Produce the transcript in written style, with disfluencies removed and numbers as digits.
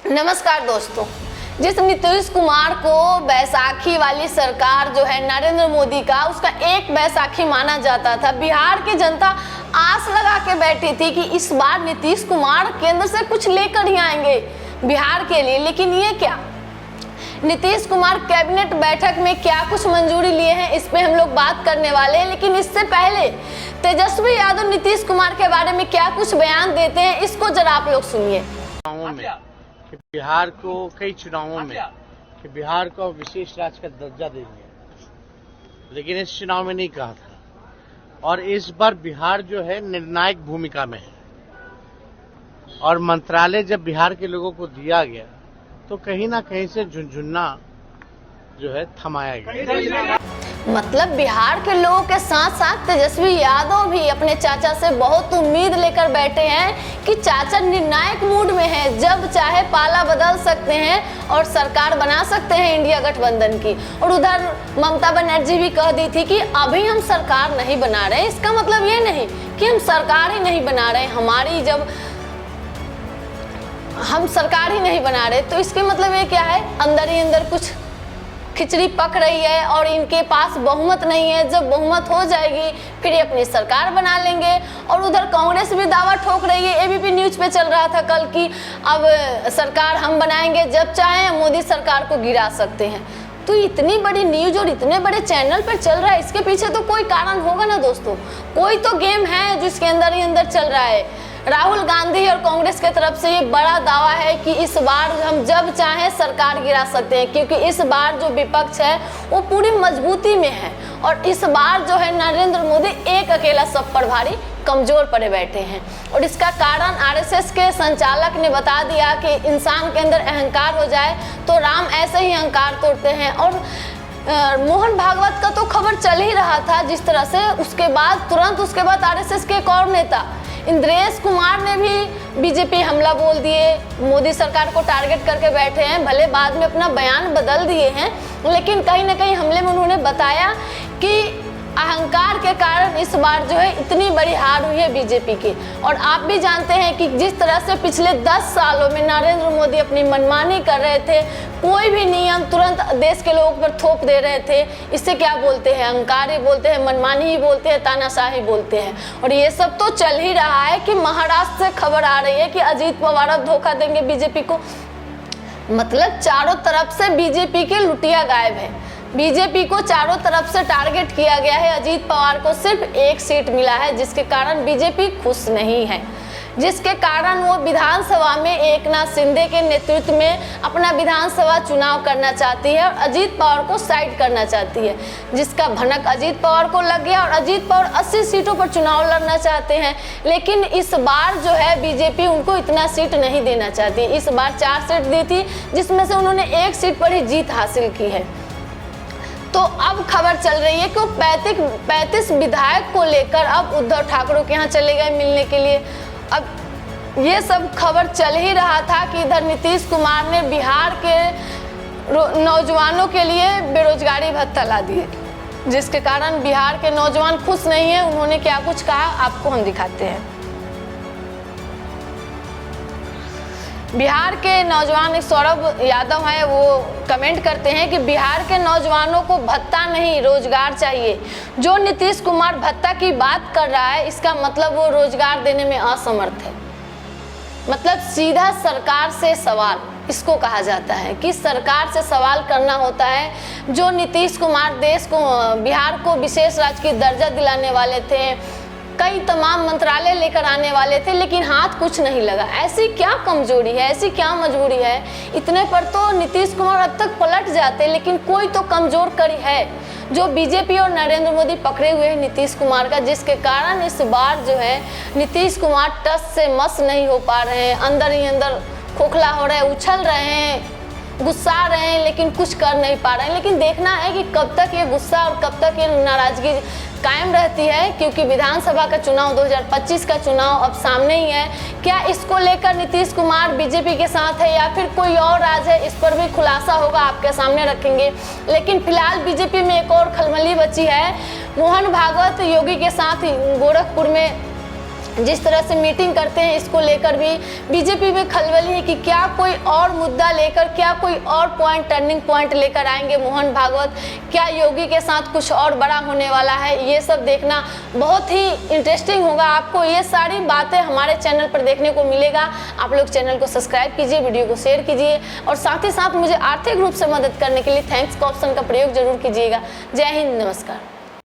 नमस्कार दोस्तों, जिस नीतीश कुमार को बैसाखी वाली सरकार जो है नरेंद्र मोदी का, उसका एक बैसाखी माना जाता था। बिहार की जनता आस लगा के बैठी थी कि इस बार नीतीश कुमार केंद्र से कुछ लेकर ही आएंगे बिहार के लिए। लेकिन ये क्या, नीतीश कुमार कैबिनेट बैठक में क्या कुछ मंजूरी लिए हैं, इस पे हम लोग बात करने वाले हैं। लेकिन इससे पहले तेजस्वी यादव नीतीश कुमार के बारे में क्या कुछ बयान देते हैं, इसको जरा आप लोग सुनिए। कि बिहार को कई चुनावों में कि बिहार को विशेष राज्य का दर्जा देंगे, लेकिन इस चुनाव में नहीं कहा था। और इस बार बिहार जो है निर्णायक भूमिका में है, और मंत्रालय जब बिहार के लोगों को दिया गया तो कहीं ना कहीं से झुनझुना जो है थमाया गया। मतलब बिहार के लोगों के साथ साथ तेजस्वी यादव भी अपने चाचा से बहुत उम्मीद लेकर बैठे हैं कि चाचा निर्णायक मूड में है, जब चाहे पाला बदल सकते हैं और सरकार बना सकते हैं इंडिया गठबंधन की। और उधर ममता बनर्जी भी कह दी थी कि अभी हम सरकार नहीं बना रहे। इसका मतलब ये नहीं कि हम सरकार ही नहीं बना रहे, हमारी जब हम सरकार ही नहीं बना रहे तो इसके मतलब ये क्या है, अंदर ही अंदर कुछ खिचड़ी पक रही है और इनके पास बहुमत नहीं है। जब बहुमत हो जाएगी फिर ये अपनी सरकार बना लेंगे। और उधर कांग्रेस भी दावा ठोक रही है, एबीपी न्यूज पे चल रहा था कल की अब सरकार हम बनाएंगे, जब चाहे मोदी सरकार को गिरा सकते हैं। तो इतनी बड़ी न्यूज और इतने बड़े चैनल पर चल रहा है, इसके पीछे तो कोई कारण होगा ना दोस्तों, कोई तो गेम है जिसके अंदर ही अंदर चल रहा है। राहुल गांधी और कांग्रेस की तरफ से ये बड़ा दावा है कि इस बार हम जब चाहें सरकार गिरा सकते हैं, क्योंकि इस बार जो विपक्ष है वो पूरी मजबूती में है। और इस बार जो है नरेंद्र मोदी एक अकेला सब पर भारी कमजोर पड़े बैठे हैं। और इसका कारण आरएसएस के संचालक ने बता दिया कि इंसान के अंदर अहंकार हो जाए तो राम ऐसे ही अहंकार तोड़ते हैं। और मोहन भागवत का तो खबर चल ही रहा था जिस तरह से, उसके बाद तुरंत उसके बाद आरएसएस के एक और नेता इंद्रेश कुमार ने भी बीजेपी हमला बोल दिए, मोदी सरकार को टारगेट करके बैठे हैं। भले बाद में अपना बयान बदल दिए हैं, लेकिन कहीं ना कहीं हमले में उन्होंने बताया कि अहंकार के कारण इस बार जो है इतनी बड़ी हार हुई है बीजेपी की। और आप भी जानते हैं कि जिस तरह से पिछले 10 सालों में नरेंद्र मोदी अपनी मनमानी कर रहे थे, कोई भी नियम तुरंत देश के लोगों पर थोप दे रहे थे। इससे क्या बोलते हैं, अहंकार ही बोलते हैं, मनमानी ही बोलते हैं, तानाशाही बोलते हैं। और ये सब तो चल ही रहा है कि महाराष्ट्र से खबर आ रही है कि अजीत पवार अब धोखा देंगे बीजेपी को। मतलब चारों तरफ से बीजेपी के लुटिया गायब है। बीजेपी को चारों तरफ से टारगेट किया गया है। अजीत पवार को सिर्फ एक सीट मिला है, जिसके कारण बीजेपी खुश नहीं है, जिसके कारण वो विधानसभा में एकनाथ शिंदे के नेतृत्व में अपना विधानसभा चुनाव करना चाहती है और अजीत पवार को साइड करना चाहती है, जिसका भनक अजीत पवार को लग गया। और अजीत पवार 80 सीटों पर चुनाव लड़ना चाहते हैं, लेकिन इस बार जो है बीजेपी उनको इतना सीट नहीं देना चाहती। इस बार 4 सीट दी थी, जिसमें से उन्होंने 1 सीट पर ही जीत हासिल की है। तो अब खबर चल रही है कि 35 विधायक को लेकर अब उद्धव ठाकरे के यहाँ चले गए मिलने के लिए। अब ये सब खबर चल ही रहा था कि इधर नीतीश कुमार ने बिहार के नौजवानों के लिए बेरोजगारी भत्ता ला दिए, जिसके कारण बिहार के नौजवान खुश नहीं है। उन्होंने क्या कुछ कहा आपको हम दिखाते हैं। बिहार के नौजवान सौरभ यादव हैं, वो कमेंट करते हैं कि बिहार के नौजवानों को भत्ता नहीं रोजगार चाहिए। जो नीतीश कुमार भत्ता की बात कर रहा है, इसका मतलब वो रोजगार देने में असमर्थ है। मतलब सीधा सरकार से सवाल इसको कहा जाता है कि सरकार से सवाल करना होता है। जो नीतीश कुमार देश को, बिहार को विशेष राज्य की दर्जा दिलाने वाले थे, कई तमाम मंत्रालय लेकर आने वाले थे, लेकिन हाथ कुछ नहीं लगा। ऐसी क्या कमजोरी है, ऐसी क्या मजबूरी है, इतने पर तो नीतीश कुमार अब तक पलट जाते। लेकिन कोई तो कमजोर कड़ी है जो बीजेपी और नरेंद्र मोदी पकड़े हुए हैं नीतीश कुमार का, जिसके कारण इस बार जो है नीतीश कुमार टस से मस नहीं हो पा रहे हैं। अंदर ही अंदर खोखला हो रहे हैं, उछल रहे हैं, गुस्सा रहे हैं, लेकिन कुछ कर नहीं पा रहे हैं। लेकिन देखना है कि कब तक ये गुस्सा और कब तक ये नाराजगी कायम रहती है, क्योंकि विधानसभा का चुनाव 2025 का चुनाव अब सामने ही है। क्या इसको लेकर नीतीश कुमार बीजेपी के साथ है या फिर कोई और राज है, इस पर भी खुलासा होगा, आपके सामने रखेंगे। लेकिन फिलहाल बीजेपी में एक और खलबली बची है। मोहन भागवत योगी के साथ गोरखपुर में जिस तरह से मीटिंग करते हैं, इसको लेकर भी बीजेपी में खलबली है कि क्या कोई और मुद्दा लेकर, क्या कोई और पॉइंट, टर्निंग पॉइंट लेकर आएंगे मोहन भागवत, क्या योगी के साथ कुछ और बड़ा होने वाला है। ये सब देखना बहुत ही इंटरेस्टिंग होगा। आपको ये सारी बातें हमारे चैनल पर देखने को मिलेगा। आप लोग चैनल को सब्सक्राइब कीजिए, वीडियो को शेयर कीजिए और साथ ही साथ मुझे आर्थिक रूप से मदद करने के लिए थैंक्स का ऑप्शन का प्रयोग जरूर कीजिएगा। जय हिंद, नमस्कार।